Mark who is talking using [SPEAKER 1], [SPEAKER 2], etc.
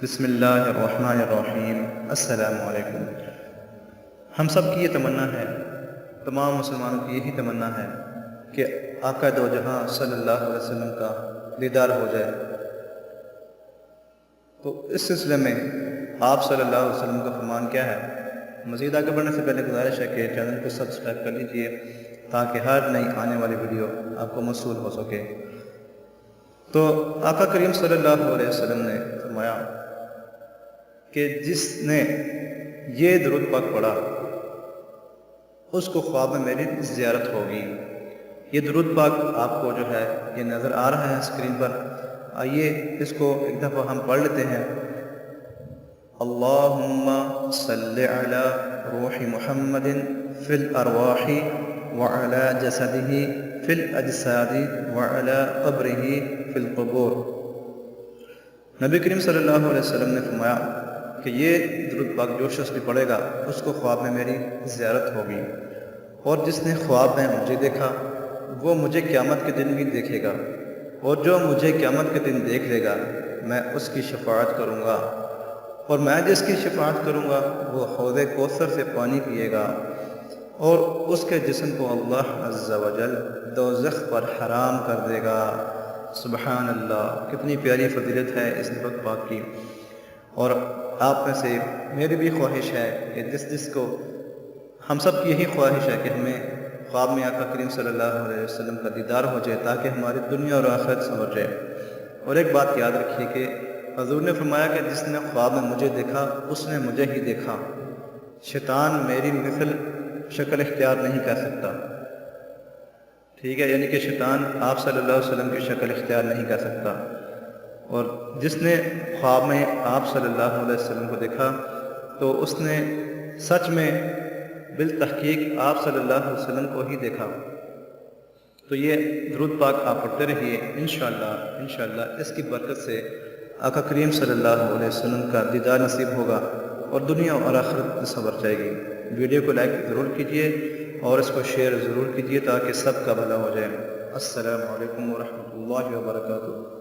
[SPEAKER 1] بسم اللہ الرحمن الرحیم۔ السلام علیکم۔ ہم سب کی یہ تمنا ہے، تمام مسلمانوں کی یہی تمنا ہے کہ آقا دو جہاں صلی اللہ علیہ وسلم کا دیدار ہو جائے۔ تو اس سلسلے میں آپ صلی اللہ علیہ وسلم کا فرمان کیا ہے؟ مزید آگے بڑھنے سے پہلے گزارش ہے کہ چینل کو سبسکرائب کر لیجئے تاکہ ہر نئی آنے والی ویڈیو آپ کو موصول ہو سکے۔ تو آقا کریم صلی اللہ علیہ وسلم نے فرمایا کہ جس نے یہ درود پاک پڑھا اس کو خواب میں میری زیارت ہوگی۔ یہ درود پاک آپ کو جو ہے یہ نظر آ رہا ہے اسکرین پر، آئیے اس کو ایک دفعہ ہم پڑھ لیتے ہیں۔ اللہم صلی علی روح محمد فی الارواح وعلی جسدہ فی الاجساد وعلی قبرہ فی القبور۔ نبی کریم صلی اللہ علیہ وسلم نے فرمایا کہ یہ درود پاک جو شخص بھی پڑھے گا اس کو خواب میں میری زیارت ہوگی، اور جس نے خواب میں مجھے دیکھا وہ مجھے قیامت کے دن بھی دیکھے گا، اور جو مجھے قیامت کے دن دیکھ لے گا میں اس کی شفاعت کروں گا، اور میں جس کی شفاعت کروں گا وہ حوض کوثر سے پانی پیے گا، اور اس کے جسم کو اللہ عز و جل دوزخ پر حرام کر دے گا۔ سبحان اللہ، کتنی پیاری فضیلت ہے اس درود پاک کی۔ اور آپ میں سے میری بھی خواہش ہے کہ جس کو ہم سب کی یہی خواہش ہے کہ ہمیں خواب میں آقا کریم صلی اللہ علیہ وسلم کا دیدار ہو جائے تاکہ ہماری دنیا اور آخرت سنور جائے۔ اور ایک بات یاد رکھیے کہ حضور نے فرمایا کہ جس نے خواب میں مجھے دیکھا اس نے مجھے ہی دیکھا، شیطان میری مثل شکل اختیار نہیں کر سکتا۔ ٹھیک ہے، یعنی کہ شیطان آپ صلی اللہ علیہ وسلم کی شکل اختیار نہیں کر سکتا۔ اور جس نے خواب میں آپ صلی اللہ علیہ وسلم کو دیکھا تو اس نے سچ میں بالتحقیق آپ صلی اللہ علیہ وسلم کو ہی دیکھا۔ تو یہ درود پاک آپ پڑھتے رہیے، انشاءاللہ اس کی برکت سے آقا کریم صلی اللہ علیہ وسلم کا دیدار نصیب ہوگا اور دنیا اور آخرت سنور جائے گی۔ ویڈیو کو لائک ضرور کیجئے اور اس کو شیئر ضرور کیجئے تاکہ سب کا بھلا ہو جائے۔ السلام علیکم ورحمۃ اللہ وبرکاتہ۔